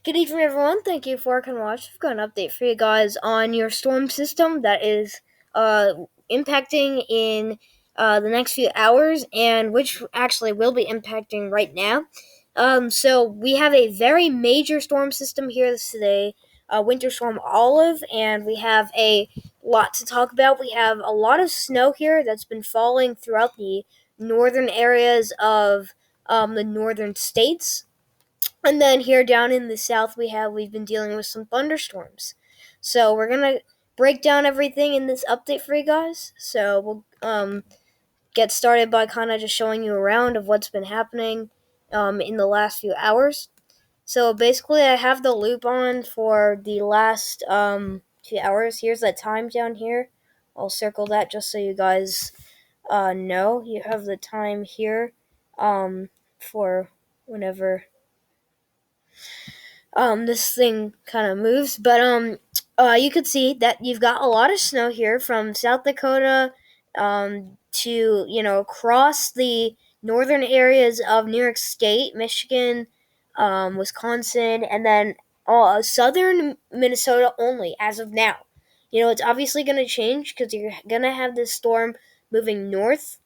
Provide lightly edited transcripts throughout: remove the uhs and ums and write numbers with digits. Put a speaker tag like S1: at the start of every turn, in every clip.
S1: Good evening, everyone. Thank you for watching. I've got an update for you guys on your storm system that is uh, impacting in the next few hours, and which actually will be impacting right now. So we have a very major storm system here today, Winter Storm Olive, and we have a lot to talk about. We have a lot of snow here that's been falling throughout the northern areas of the northern states. And then here down in the south, we've been dealing with some thunderstorms. So we're gonna break down everything in this update for you guys. So we'll get started by kind of just showing you around of what's been happening in the last few hours. So basically, I have the loop on for the last few hours. Here's the time down here. I'll circle that just so you guys know. You have the time here for whenever this thing kind of moves. But you could see that you've got a lot of snow here from South Dakota to across the northern areas of New York State, Michigan, Wisconsin, and then southern Minnesota only as of now. It's obviously going to change because you're going to have this storm moving north,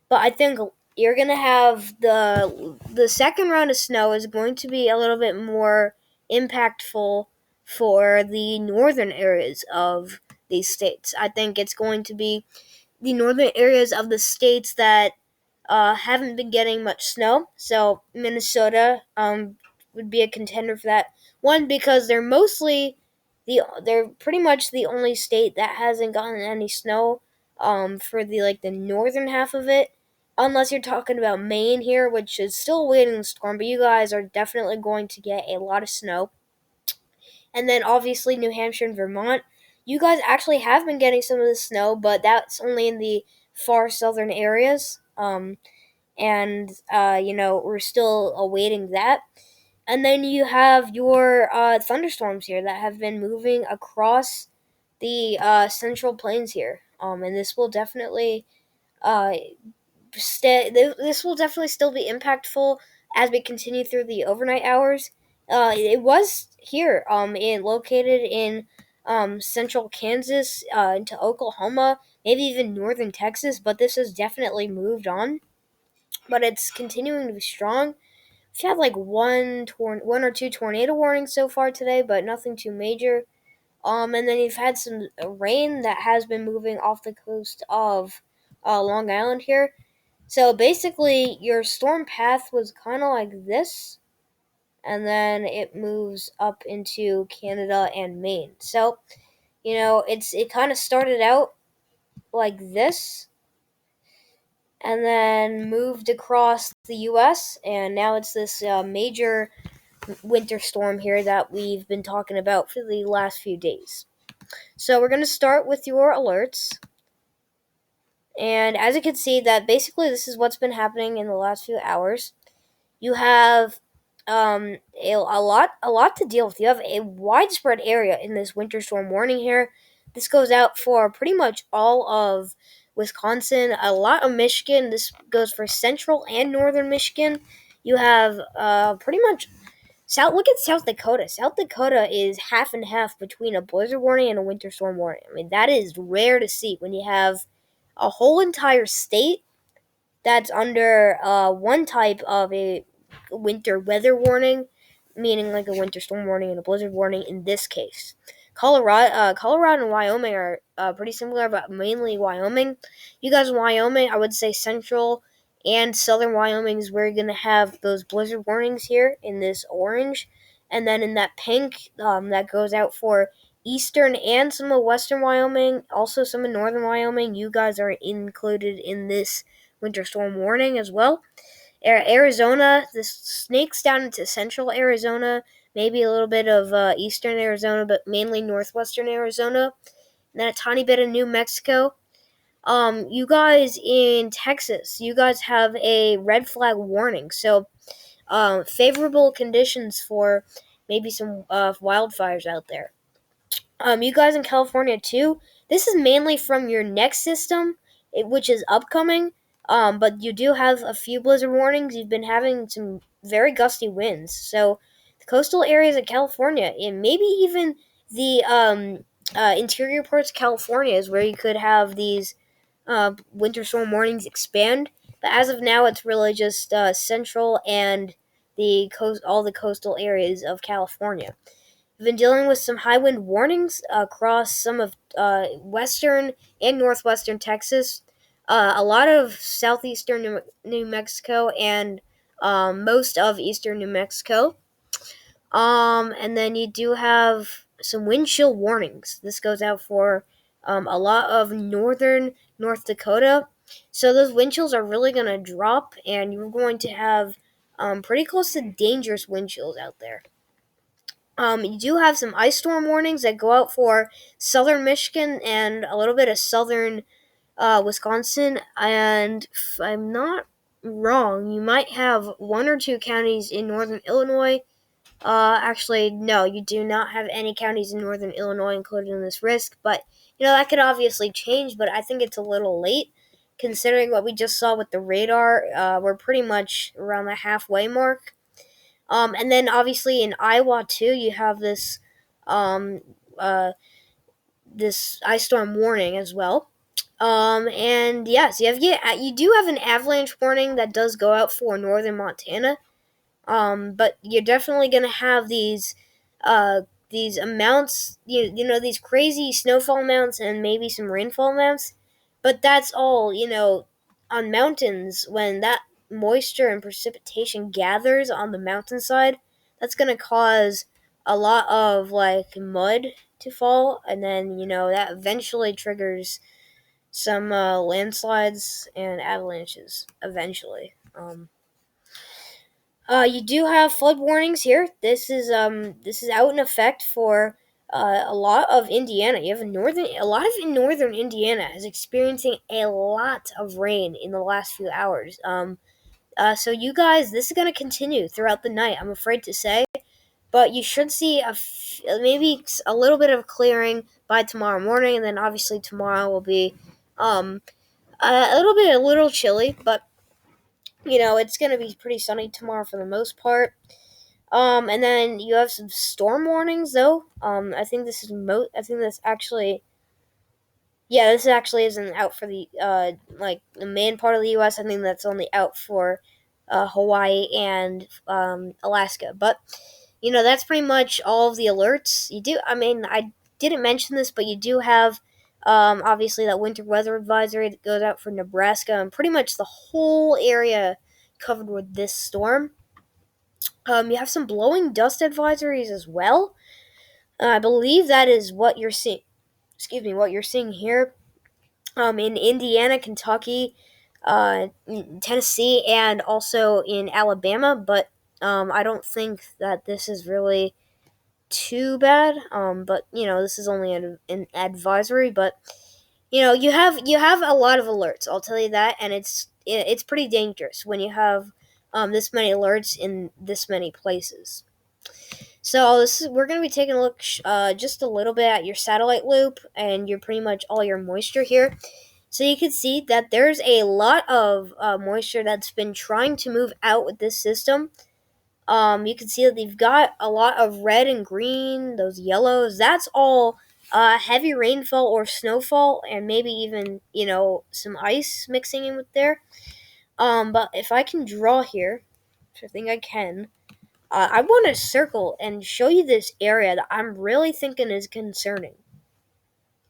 S1: but I think you're gonna have the second round of snow is going to be a little bit more impactful for the northern areas of these states. I think it's going to be the northern areas of the states that haven't been getting much snow. So Minnesota would be a contender for that. One, because they're pretty much the only state that hasn't gotten any snow for the northern half of it. Unless you're talking about Maine here, which is still waiting the storm, but you guys are definitely going to get a lot of snow. And then obviously New Hampshire and Vermont. You guys actually have been getting some of the snow, but that's only in the far southern areas. And we're still awaiting that. And then you have your thunderstorms here that have been moving across the central plains here. And this will definitely uh, this will definitely still be impactful as we continue through the overnight hours. It was here, located in central Kansas into Oklahoma, maybe even northern Texas, but this has definitely moved on. But it's continuing to be strong. We've had like one or two tornado warnings so far today, but nothing too major. And then you've had some rain that has been moving off the coast of Long Island here. So basically, your storm path was kind of like this, and then it moves up into Canada and Maine. So, it kind of started out like this, and then moved across the U.S., and now it's this major winter storm here that we've been talking about for the last few days. So we're going to start with your alerts. And as you can see, that basically this is what's been happening in the last few hours. You have a lot to deal with. You have a widespread area in this winter storm warning here. This goes out for pretty much all of Wisconsin, a lot of Michigan. This goes for central and northern Michigan. You have pretty much South. Look at South Dakota. South Dakota is half and half between a blizzard warning and a winter storm warning. I mean, that is rare to see when you have a whole entire state that's under one type of a winter weather warning, meaning like a winter storm warning and a blizzard warning in this case. Colorado and Wyoming are pretty similar, but mainly Wyoming. You guys in Wyoming, I would say central and southern Wyoming is where you're going to have those blizzard warnings here in this orange. And then in that pink, that goes out for eastern and some of western Wyoming, also some in northern Wyoming. You guys are included in this winter storm warning as well. Arizona, this snakes down into central Arizona, maybe a little bit of eastern Arizona, but mainly northwestern Arizona, and then a tiny bit of New Mexico. You guys in Texas, you guys have a red flag warning, so favorable conditions for maybe some wildfires out there. You guys in California too. This is mainly from your next system, which is upcoming. But you do have a few blizzard warnings. You've been having some very gusty winds, so coastal areas of California, and maybe even the interior parts of California is where you could have these winter storm warnings expand. But as of now, it's really just central and the coast, all the coastal areas of California. We've been dealing with some high wind warnings across some of western and northwestern Texas, a lot of southeastern New Mexico, and most of eastern New Mexico. And then you do have some wind chill warnings. This goes out for a lot of northern North Dakota. So those wind chills are really going to drop, and you're going to have pretty close to dangerous wind chills out there. You do have some ice storm warnings that go out for southern Michigan and a little bit of southern Wisconsin. And if I'm not wrong, you might have one or two counties in northern Illinois. Actually, no, you do not have any counties in northern Illinois included in this risk, but that could obviously change, but I think it's a little late considering what we just saw with the radar. We're pretty much around the halfway mark. And then obviously in Iowa too, you have um, uh, this ice storm warning as well. And yes, you do have an avalanche warning that does go out for northern Montana. But you're definitely gonna have these amounts, these crazy snowfall amounts and maybe some rainfall amounts. But that's all, on mountains when that moisture and precipitation gathers on the mountainside. That's gonna cause a lot of like mud to fall, and then that eventually triggers some landslides and avalanches. Eventually. You do have flood warnings here. This is out in effect for a lot of Indiana. You have a lot of northern Indiana is experiencing a lot of rain in the last few hours. So you guys, this is going to continue throughout the night. I'm afraid to say, but you should see maybe a little bit of clearing by tomorrow morning, and then obviously tomorrow will be um, a little chilly, but it's going to be pretty sunny tomorrow for the most part. And then you have some storm warnings though. I think I think that's actually, yeah, this actually isn't out for the like the main part of the U.S. I think that's only out for Hawaii and Alaska. But that's pretty much all of the alerts. I mean, I didn't mention this, but you do have obviously that winter weather advisory that goes out for Nebraska and pretty much the whole area covered with this storm. You have some blowing dust advisories as well. I believe that is what you're seeing. Excuse me, what you're seeing here in Indiana, Kentucky, Tennessee, and also in Alabama. But I don't think that this is really too bad. But this is only an advisory. But you have a lot of alerts. I'll tell you that, and it's pretty dangerous when you have this many alerts in this many places. So we're going to be taking a look just a little bit at your satellite loop and your pretty much all your moisture here. So you can see that there's a lot of moisture that's been trying to move out with this system. You can see that they've got a lot of red and green, those yellows. That's all heavy rainfall or snowfall, and maybe even some ice mixing in with there. But if I can draw here, which I think I can. I want to circle and show you this area that I'm really thinking is concerning.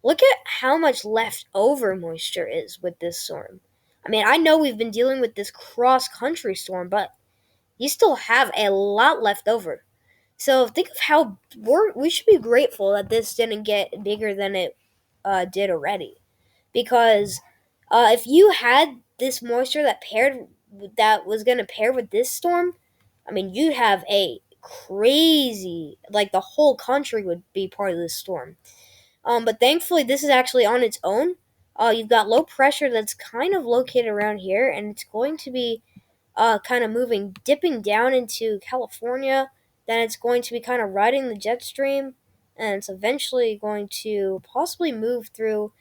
S1: Look at how much leftover moisture is with this storm. I mean, I know we've been dealing with this cross-country storm, but you still have a lot left over. So think of how we should be grateful that this didn't get bigger than it did already. Because if you had this moisture that was going to pair with this storm, I mean, you'd have a crazy, like the whole country would be part of this storm. But thankfully, this is actually on its own. You've got low pressure that's kind of located around here, and it's going to be kind of dipping down into California. Then it's going to be kind of riding the jet stream, and it's eventually going to possibly move through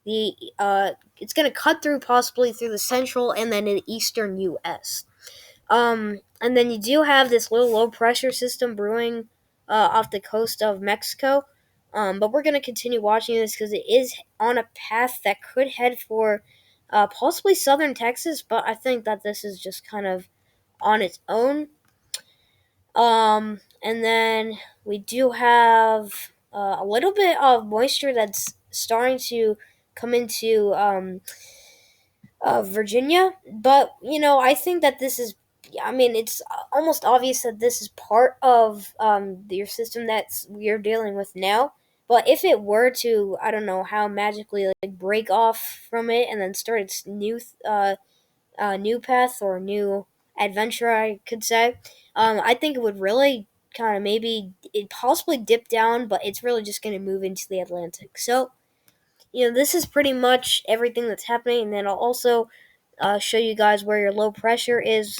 S1: it's going to cut through possibly through the central and then the eastern U.S. And then you do have this little low pressure system brewing off the coast of Mexico. But we're going to continue watching this because it is on a path that could head for possibly southern Texas, but I think that this is just kind of on its own. And then we do have a little bit of moisture that's starting to come into Virginia. But, I think that this is, I mean, it's almost obvious that this is part of your system that we're dealing with now. But if it were to, I don't know how magically like break off from it and then start its new path or new adventure, I could say. I think it would really kind of maybe it possibly dip down, but it's really just going to move into the Atlantic. So, this is pretty much everything that's happening, and then I'll also show you guys where your low pressure is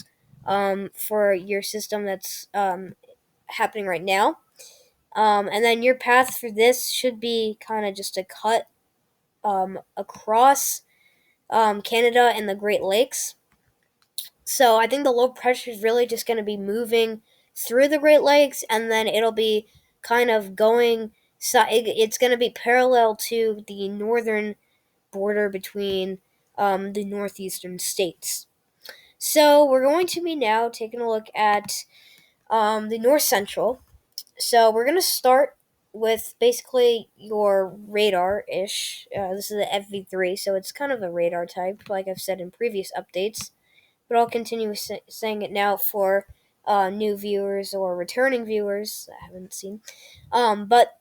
S1: for your system that's happening right now. And then your path for this should be kind of just a cut across Canada and the Great Lakes. So I think the low pressure is really just going to be moving through the Great Lakes, and then it'll be kind of going. So it's going to be parallel to the northern border between the northeastern states. So we're going to be now taking a look at the north central. So we're going to start with basically your radar ish. This is the FV3, so it's kind of a radar type, like I've said in previous updates. But I'll continue saying it now for new viewers or returning viewers I haven't seen. But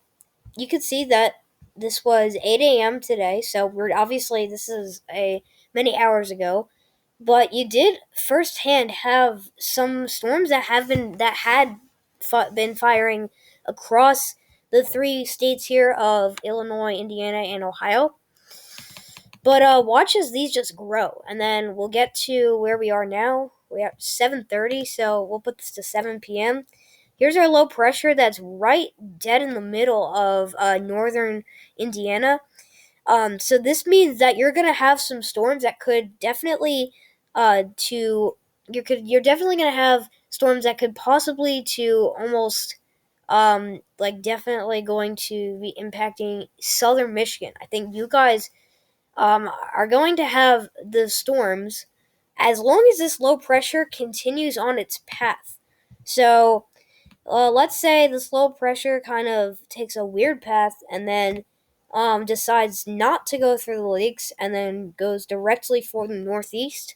S1: you could see that this was 8 a.m. today, so we're obviously this is a many hours ago. But you did firsthand have some storms that had been firing across the three states here of Illinois, Indiana, and Ohio. But watch as these just grow, and then we'll get to where we are now. We are 7:30, so we'll put this to 7 p.m. Here's our low pressure that's right dead in the middle of northern Indiana. So this means that you're gonna have some storms that could definitely you're definitely gonna have storms that could possibly to almost like definitely going to be impacting southern Michigan. I think you guys are going to have the storms as long as this low pressure continues on its path. So let's say this low pressure kind of takes a weird path and then decides not to go through the lakes and then goes directly for the northeast.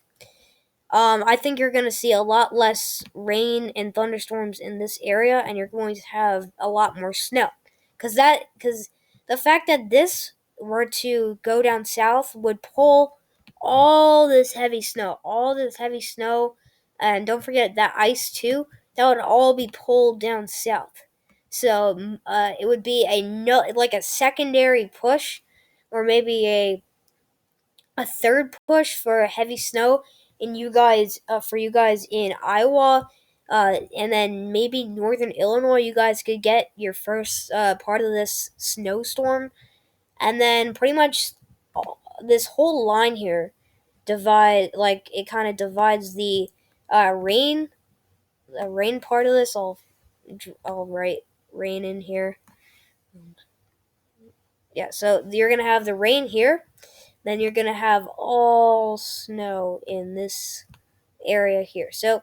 S1: I think you're going to see a lot less rain and thunderstorms in this area, and you're going to have a lot more snow. Because the fact that this were to go down south would pull all this heavy snow, and don't forget that ice too. That would all be pulled down south. So it would be a no, like a secondary push, or maybe a third push for heavy snow in you guys for you guys in Iowa, and then maybe northern Illinois. You guys could get your first part of this snowstorm, and then pretty much this whole line here divide like it kind of divides the rain part of this. I'll write rain in here. Yeah, so you're gonna have the rain here, then you're gonna have all snow in this area here. So,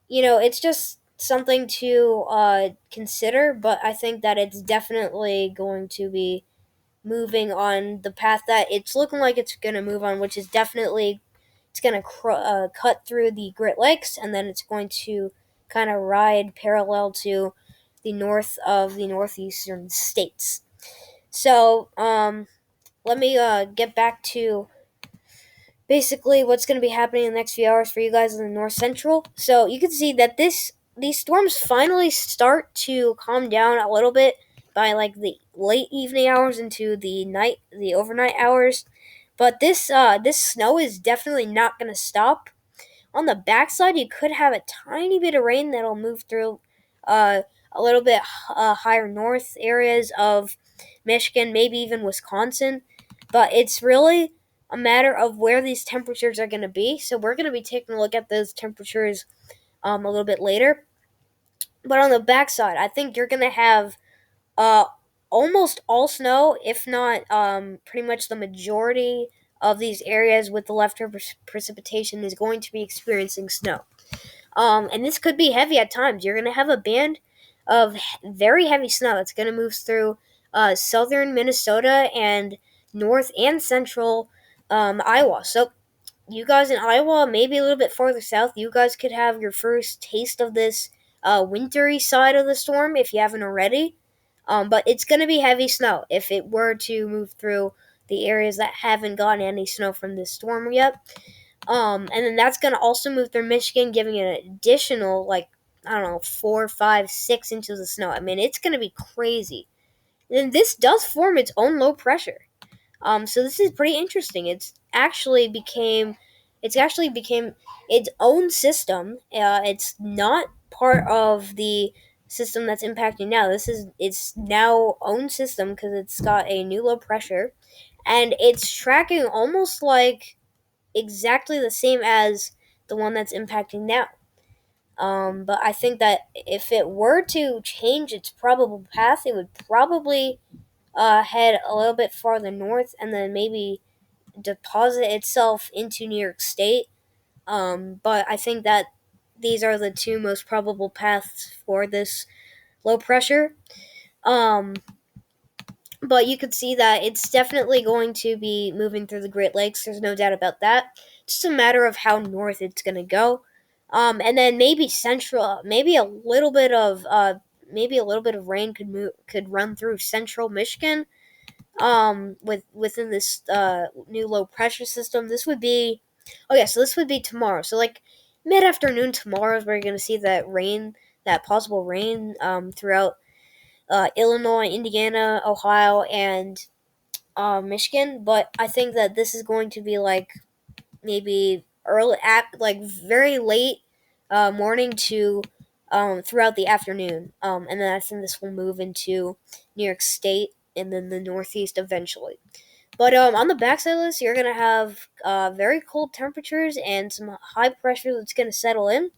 S1: it's just something to consider, but I think that it's definitely going to be moving on the path that it's looking like it's going to move on, which is definitely it's going to cut through the Great Lakes, and then it's going to kind of ride parallel to the north of the northeastern states. So, let me get back to basically what's going to be happening in the next few hours for you guys in the north central. So you can see that these storms finally start to calm down a little bit by like the late evening hours into the overnight hours. But this snow is definitely not going to stop. On the backside, you could have a tiny bit of rain that'll move through uh, a little bit higher north areas of Michigan, maybe even Wisconsin. But it's really a matter of where these temperatures are going to be. So we're going to be taking a look at those temperatures a little bit later. But on the backside, I think you're going to have uh, almost all snow, if not pretty much the majority of these areas with the leftover precipitation is going to be experiencing snow. And this could be heavy at times. You're going to have a band of very heavy snow that's going to move through southern Minnesota and north and central Iowa. So you guys in Iowa, maybe a little bit farther south, you guys could have your first taste of this wintry side of the storm if you haven't already. But it's going to be heavy snow if it were to move through the areas that haven't gotten any snow from this storm yet. And then that's going to also move through Michigan, giving it an additional, like, I don't know, 4, 5, 6 inches of snow. I mean, it's going to be crazy. And this does form its own low pressure. So this is pretty interesting. It's actually became its own system. It's not part of the system that's impacting now. It's now own system because it's got a new low pressure, and it's tracking almost like exactly the same as the one that's impacting now. But I think that if it were to change its probable path, it would probably head a little bit farther north and then maybe deposit itself into New York State. But I think that these are the two most probable paths for this low pressure. Um, but you could see that it's definitely going to be moving through the Great Lakes. There's no doubt about that. It's just a matter of how north it's going to go. And then maybe central, maybe a little bit of rain could run through central Michigan. Within this new low pressure system, so this would be tomorrow. So like mid afternoon tomorrow is where you're going to see that possible rain throughout Illinois, Indiana, Ohio, and Michigan. But I think that this is going to be like maybe early at like very late morning to throughout the afternoon. And then I think this will move into New York State and then the Northeast eventually. But on the backside of this, you're gonna have very cold temperatures and some high pressure that's gonna settle in.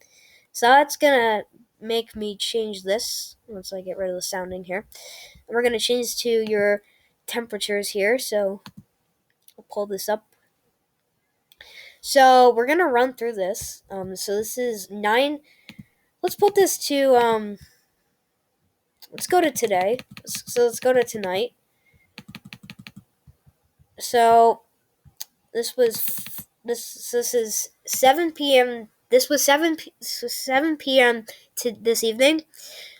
S1: So that's gonna make me change this once I get rid of the sounding here. We're gonna change to your temperatures here. So I'll pull this up. So we're gonna run through this. So this is 9. Let's put this to Let's go to today. So let's go to tonight. So this is 7 p.m. This was 7 p.m. to this evening.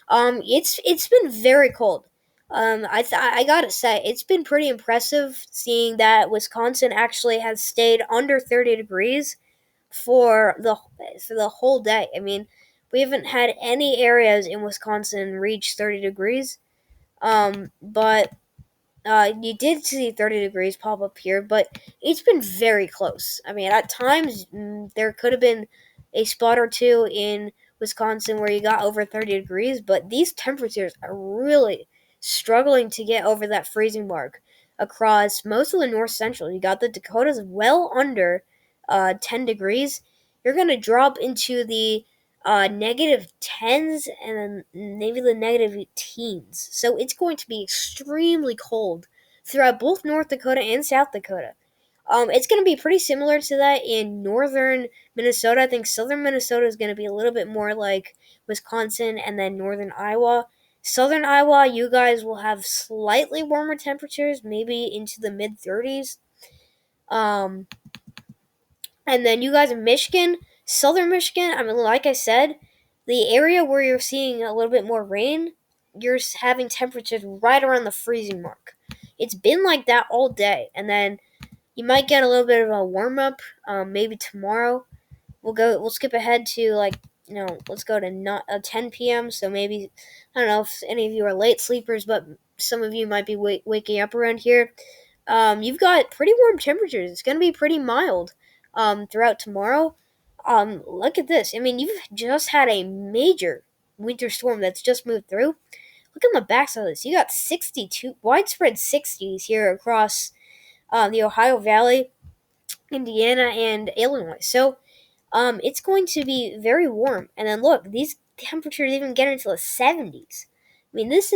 S1: It's been very cold. I gotta say it's been pretty impressive seeing that Wisconsin actually has stayed under 30 degrees for the whole day. I mean, we haven't had any areas in Wisconsin reach 30 degrees. But you did see 30 degrees pop up here, but it's been very close. I mean, at times there could have been a spot or two in Wisconsin where you got over 30 degrees, but these temperatures are really struggling to get over that freezing mark across most of the north central. You got the Dakotas well under 10 degrees. You're going to drop into the negative tens and then maybe the negative teens. So it's going to be extremely cold throughout both North Dakota and South Dakota. It's going to be pretty similar to that in northern Minnesota. I think southern Minnesota is going to be a little bit more like Wisconsin, and then northern Iowa. Southern Iowa, you guys will have slightly warmer temperatures, maybe into the mid 30s. Um, and then you guys in Michigan, southern Michigan, I mean, like I said, the area where you're seeing a little bit more rain, you're having temperatures right around the freezing mark. It's been like that all day. And then you might get a little bit of a warm up, maybe tomorrow. We'll skip ahead to let's go to not 10 p.m. So maybe, I don't know if any of you are late sleepers, but some of you might be waking up around here. You've got pretty warm temperatures. It's going to be pretty mild throughout tomorrow. Look at this. I mean, you've just had a major winter storm that's just moved through. Look on the backside of this. You got 62 widespread 60s here across the Ohio Valley. Indiana, and Illinois. So it's going to be very warm. And then look, these temperatures even get into the 70s. I mean, this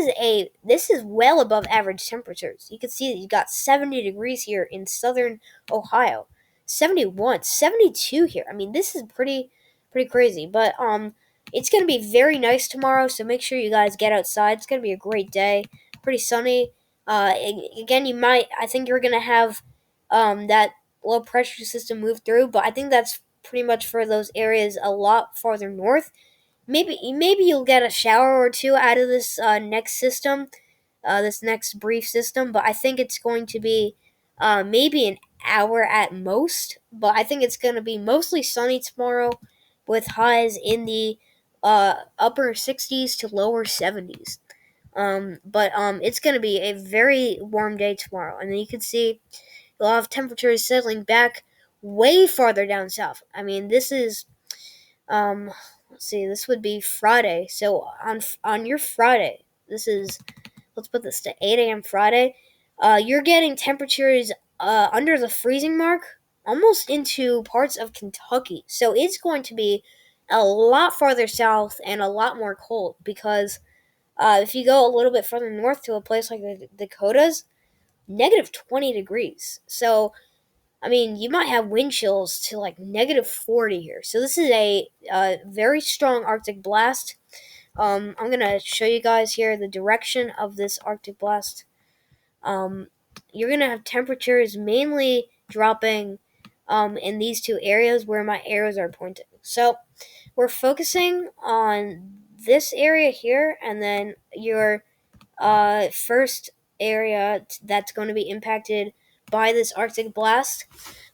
S1: is well above average temperatures. You can see that you got 70 degrees here in southern Ohio, 71, 72 here. I mean, this is pretty crazy. But it's going to be very nice tomorrow, so make sure you guys get outside. It's going to be a great day. Pretty sunny. Again, I think you're going to have that low pressure system move through, but I think that's pretty much for those areas a lot farther north. Maybe you'll get a shower or two out of this next system, this next brief system, but I think it's going to be maybe an hour at most. But I think it's going to be mostly sunny tomorrow, with highs in the upper 60s to lower 70s. But it's going to be a very warm day tomorrow, and then you can see you'll have temperatures settling back way farther down south. I mean, this is um, let's see, this would be Friday. So on your Friday, this is, let's put this to 8 a.m. Friday. You're getting temperatures under the freezing mark, almost into parts of Kentucky. So it's going to be a lot farther south and a lot more cold because if you go a little bit further north to a place like the Dakotas, negative 20 degrees. So I mean, you might have wind chills to like negative 40 here. So this is a very strong Arctic blast. I'm going to show you guys here the direction of this Arctic blast. Um, you're going to have temperatures mainly dropping in these two areas where my arrows are pointing. So we're focusing on this area here, and then your first area that's going to be impacted by this Arctic blast.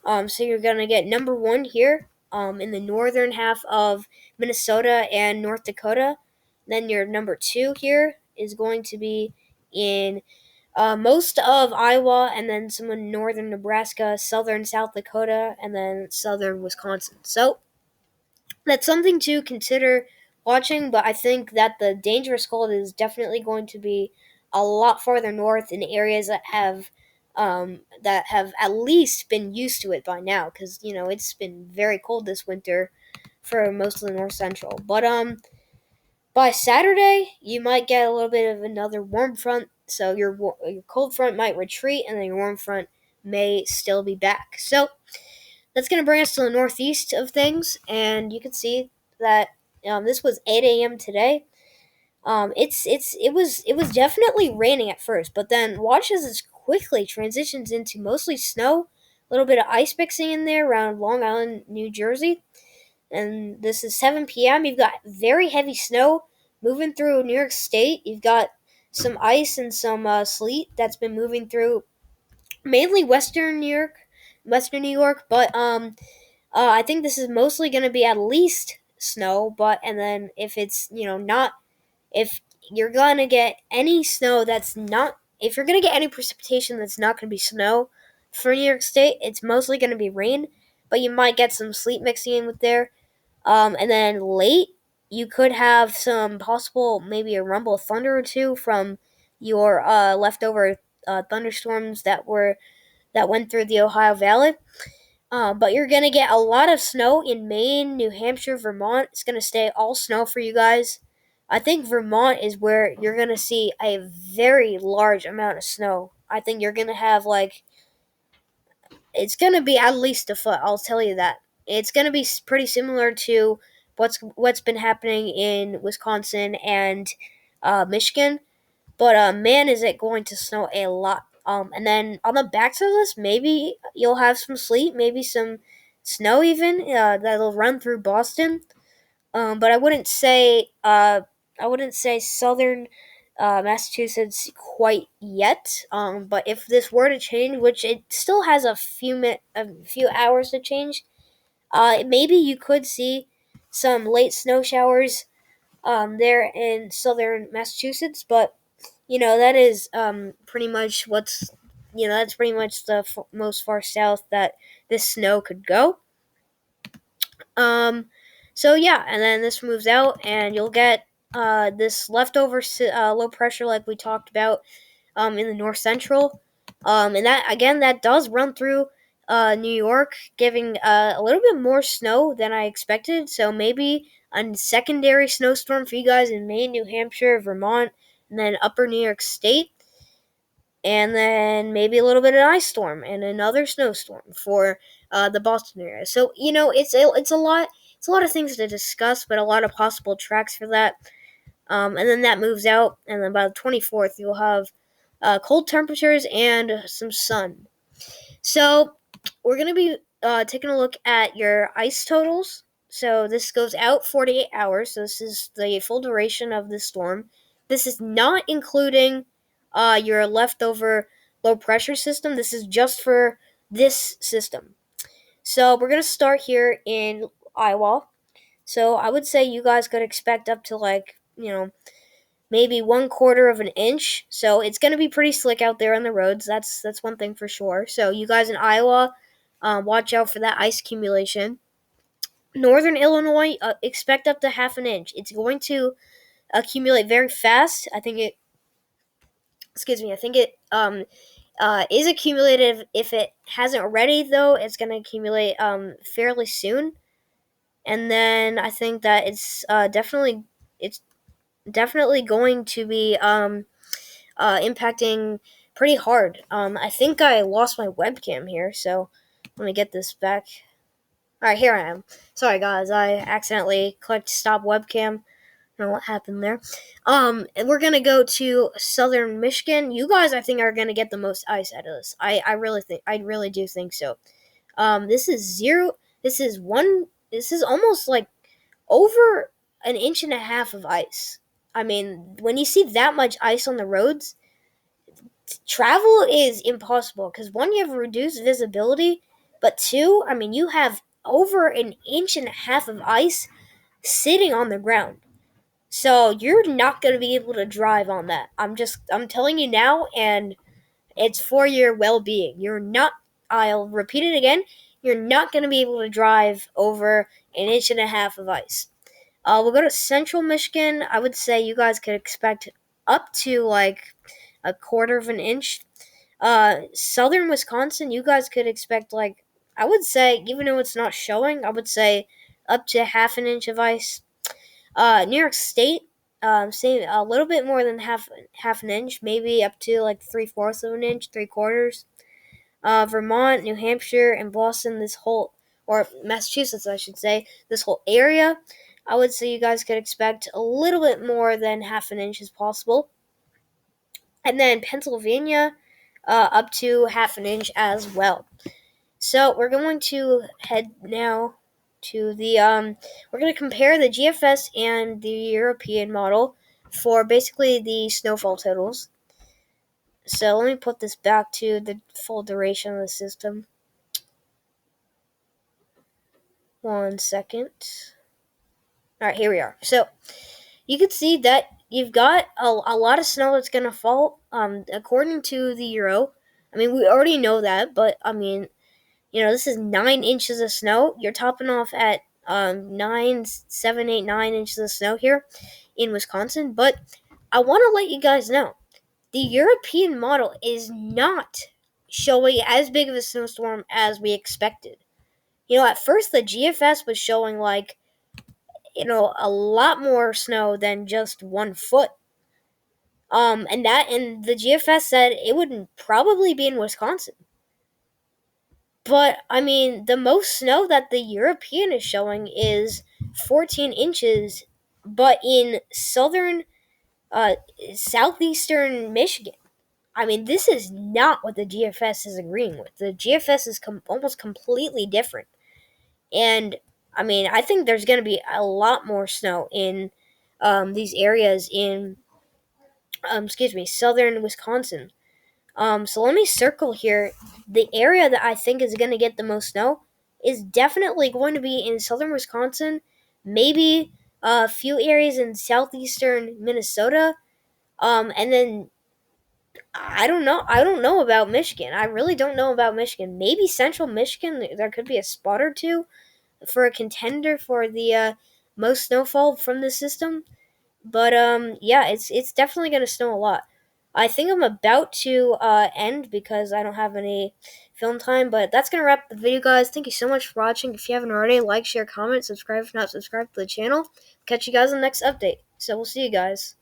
S1: So you're going to get number one here in the northern half of Minnesota and North Dakota. Then your number two here is going to be in most of Iowa, and then some in northern Nebraska, southern South Dakota, and then southern Wisconsin. So that's something to consider watching, but I think that the dangerous cold is definitely going to be a lot farther north in areas that have at least been used to it by now, because it's been very cold this winter for most of the north central. But by Saturday you might get a little bit of another warm front, so your cold front might retreat, and then your warm front may still be back. So that's going to bring us to the northeast of things, and you can see that this was 8 a.m. today. It was definitely raining at first, but then watch as this quickly transitions into mostly snow, a little bit of ice mixing in there around Long Island, New Jersey, and this is 7 p.m. You've got very heavy snow moving through New York State. You've got some ice and some sleet that's been moving through mainly Western New York, but I think this is mostly going to be at least snow, but and then if it's not, if you're going to get any snow that's not, if you're going to get any precipitation that's not going to be snow for New York State, it's mostly going to be rain, but you might get some sleet mixing in with there. And then late, you could have some possible, maybe a rumble of thunder or two from your leftover thunderstorms that went through the Ohio Valley. But you're going to get a lot of snow in Maine, New Hampshire, Vermont. It's going to stay all snow for you guys. I think Vermont is where you're going to see a very large amount of snow. I think you're going to have it's going to be at least a foot, I'll tell you that. It's going to be pretty similar to what's been happening in Wisconsin and Michigan. But man, is it going to snow a lot. And then on the backside of this, maybe you'll have some sleet, maybe some snow even that'll run through Boston. But I wouldn't say southern Massachusetts quite yet. But if this were to change, which it still has a few hours to change, maybe you could see some late snow showers there in southern Massachusetts. But that is pretty much that's pretty much the most far south that this snow could go. Um, so yeah, and then this moves out, and you'll get this leftover low pressure, like we talked about, in the north central. And that again, that does run through New York, giving a little bit more snow than I expected. So maybe a secondary snowstorm for you guys in Maine, New Hampshire, Vermont, and then Upper New York State, and then maybe a little bit of an ice storm and another snowstorm for the Boston area. So it's a lot of things to discuss, but a lot of possible tracks for that. And then that moves out, and then by the 24th you'll have cold temperatures and some sun. So we're going to be taking a look at your ice totals. So this goes out 48 hours. So this is the full duration of the storm. This is not including your leftover low pressure system. This is just for this system. So we're going to start here in Iowa. So I would say you guys could expect up to maybe 1/4 of an inch. So it's going to be pretty slick out there on the roads. That's one thing for sure. So you guys in Iowa, watch out for that ice accumulation. Northern Illinois, expect up to half an inch. It's going to accumulate very fast. I think it. Excuse me. I think it is accumulative. If it hasn't already, though, it's going to accumulate fairly soon. And then I think that it's definitely going to be impacting pretty hard. I think I lost my webcam here, so let me get this back. All right, here I am. Sorry, guys, I accidentally clicked stop webcam. I don't know what happened there. And we're gonna go to southern Michigan. You guys, I think, are gonna get the most ice out of this. I really do think so. This is zero. This is one. This is almost like over an inch and a half of ice. I mean, when you see that much ice on the roads, travel is impossible because one, you have reduced visibility, but two, I mean, you have over an inch and a half of ice sitting on the ground. So you're not going to be able to drive on that. I'm telling you now, and it's for your well being. You're not, I'll repeat it again, you're not going to be able to drive over an inch and a half of ice. We'll go to central Michigan. I would say you guys could expect up to like a quarter of an inch. Southern Wisconsin, you guys could expect like, I would say, even though it's not showing, I would say up to half an inch of ice. New York State, say a little bit more than half an inch, maybe up to like 3/4 of an inch, 3/4. Vermont, New Hampshire, and Boston, or Massachusetts, I should say, this whole area, I would say you guys could expect a little bit more than half an inch is possible. And then Pennsylvania, up to half an inch as well. So we're going to head now to we're going to compare the GFS and the European model for basically the snowfall totals. So let me put this back to the full duration of the system. 1 second. All right, here we are. So you can see that you've got a lot of snow that's going to fall. According to the Euro, I mean, we already know that, but I mean, this is 9 inches of snow. You're topping off at 9 inches of snow here in Wisconsin. But I want to let you guys know the European model is not showing as big of a snowstorm as we expected. At first the GFS was showing like, a lot more snow than just 1 foot. And the GFS said it would probably be in Wisconsin. But I mean, the most snow that the European is showing is 14 inches, but in uh, southeastern Michigan. I mean, this is not what the GFS is agreeing with. The GFS is almost completely different. And I mean, I think there's going to be a lot more snow in these areas in, southern Wisconsin. So let me circle here. The area that I think is going to get the most snow is definitely going to be in southern Wisconsin, maybe a few areas in southeastern Minnesota, and then I don't know. I don't know about Michigan. I really don't know about Michigan. Maybe central Michigan. There could be a spot or two for a contender for the most snowfall from the system. But yeah, it's definitely gonna snow a lot. I think I'm about to end because I don't have any film time. But that's going to wrap the video, guys. Thank you so much for watching. If you haven't already, like, share, comment, subscribe. If not, subscribe to the channel. Catch you guys in the next update. So we'll see you guys.